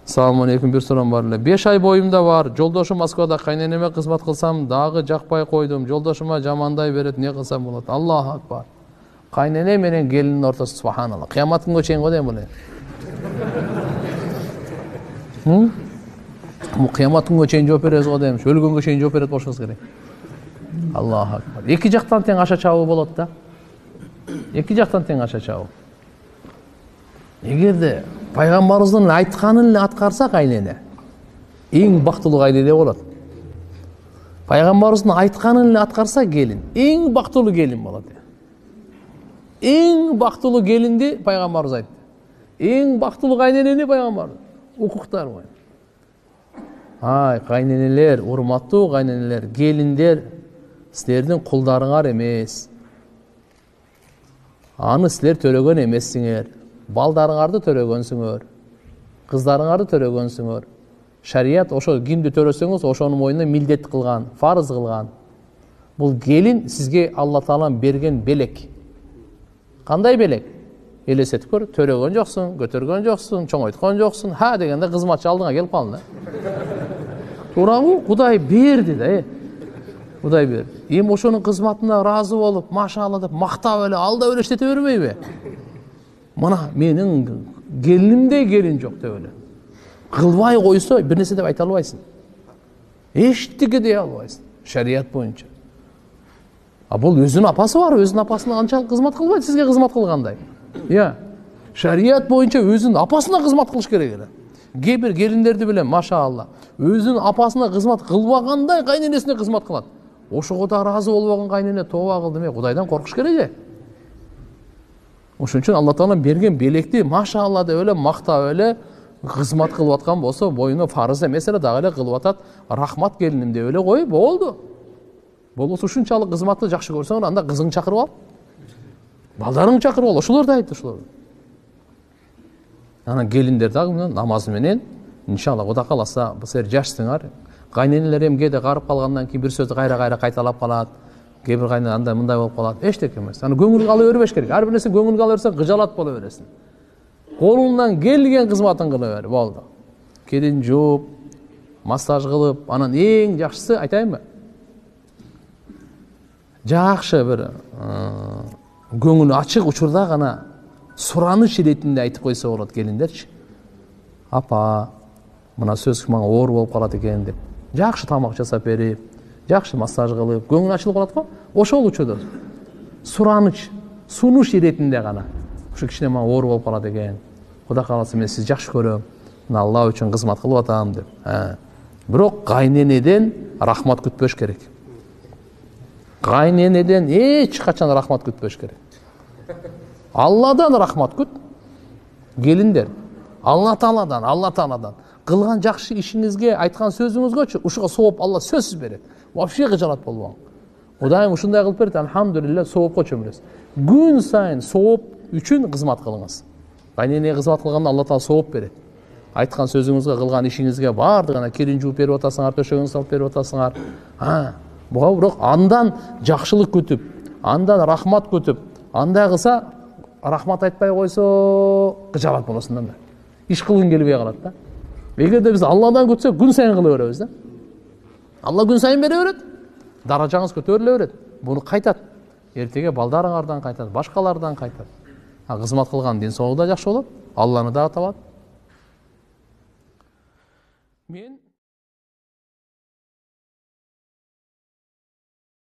Салам алейкум, бир сурам бар эле. 5 ай боюмда бар. Жолдошум Москвада, кайненеме кызмат кылсам дагы жакпай койдум. Жолдошума жамандай берет, не кылсам болот? Аллаху акбар. Кайнене менен келиндин ортосу, субханалла. Кыямат күнгө чейин го дейм эле. Бул кыямат күнгө чейин жооп беребиз го дейм. Өлгөнгө чейин жооп берет болушубуз керек. Аллаху акбар. Эки жактан тең аша чабуу болот да. Эки жактан тең аша чабуу. Эгерде пайгамбарыбыздын айтканын эле аткарса кайнене, эң бактылуу кайнене болот. Пайгамбарыбыздын айтканын эле аткарса келин, эң бактылуу келин болот. Эң бактылуу келинди пайгамбарыбыз айтты. Эң бактылуу кайненени пайгамбар укуктар коюп. Ай, кайненелер, урматтуу кайненелер, келиндер силердин кулдарыңар эмес. Аны силер төлөгөн эмессиңер. Балдарыңарды төрөгөнсүңөр, кыздарыңарды төрөгөнсүңөр. Шарият ошо кимди төрөсөңүз, ошонун мойнуна милдет кылган, фарыз кылган. Бул келин сизге Алла Таала берген белек. Кандай белек? Элестетип көр, төрөгөн жоксуң, көтөргөн жоксуң, чоңойткон жоксуң, ха дегенде кызматчы алдыңа келип калды. Туурабы? Кудай берди да. Кудай берди. Эми ошонун кызматына ыраазы болуп, машалла деп мактап эле, алдап эле иштете бербейби? Мына менин келинимдей келин жок деп эле. Кылбай койсо бир нерсе деп айта албайсың. Эчтеке дей албайсың. Шарият боюнча. А бул өзүнүн апасы бар, өзүнүн апасына анчалык кызмат кылбайт, сизге кызмат кылгандай. Шарият боюнча өзүнүн апасына кызмат кылыш керек эле. Кээ бир келиндерди билем, машалла, өзүнүн апасына кызмат кылбагандай кайненесине кызмат кылат. Ошого да ыраазы болбогон кайнене тооба кылдым, Кудайдан коркуш керек. Ошон үчүн Алла Таала берген белекти машалла деп эле мактап эле кызмат кылып аткан болсо, боюна фарыз эмес эле дагы эле кылып атат. Рахмат келиним деп эле кой, болду. Болбосо ушунчалык кызматты жакшы көрсөң, анда кызың чакырып ал. Балдарың чакырып ал, ошолор да айтты ошолор. Анан келиндер дагы намаз менен иншалла Кудай кааласа, силер жашсыңар. Кайненелер эми кээде карып калгандан кийин бир сөздү кайра кайталап калат. Кээ бир кайнене андай мындай болуп калат. Эчтеке эмес. Аны көңүлгө ала бербеш керек. Ар бир нерсе көңүлгө ала берсең, кыжалат боло бересиң. Колуңдан келген кызматын кыла бер, болду. Келин жууп, массаж кылып, анан эң жакшысы айтайынбы? Жакшы бир көңүлү ачык учурда гана сураныч иретинде айтып койсо болот келиндерчи. Апа, мына сөз мага оор болуп калат экен деп. Жакшы тамак жасап берип, жакшы массаж кылып, көңүл ачылып калат го. Ошол учурда сураныч, сунуш иретинде гана. Ушу кичине мага оор болуп калат экен. Кудай кааласа мен сизди жакшы көрөм. Мына Алла үчүн кызмат кылып атам деп. Бирок кайненеден рахмат күтпөш керек. Кайненеден эч качан рахмат күтпөш керек. Алладан рахмат күт. Келиндер, Алла Тааладан кылган жакшы ишиңизге, айткан сөзүңүзгөчү ушуга сооп Алла сөзсүз берет. Вообще кыжалат болбоң. Кудайым ушундай кылып берет, алхамдулилля, соопко чөмүлөсүз. Күн сайын сооп үчүн кызмат кылыңыз. Кайненеге кызмат кылганда Алла Таала сооп берет. Айткан сөзүңүзгө, кылган ишиңизге бардыгына кирин жууп берип атасыңар, төшөгүн салып берип атасыңар. Буга бирок андан жакшылык күтүп, андан рахмат күтүп, андай кылса рахмат айтпай койсо кыжалат болосуң да. Иш кылгың келбей калат да. Эгерде биз Алладан күтсөк, күн сайын кыла беребиз да. Алла күн сайын бере берет. Даражаңыз көтөрүлө берет. Буну кайтат. Эртеге балдарыңардан кайтат, башкалардан кайтат. Кызмат кылган ден соолугу да жакшы болот. Алланы дагы табат. Мен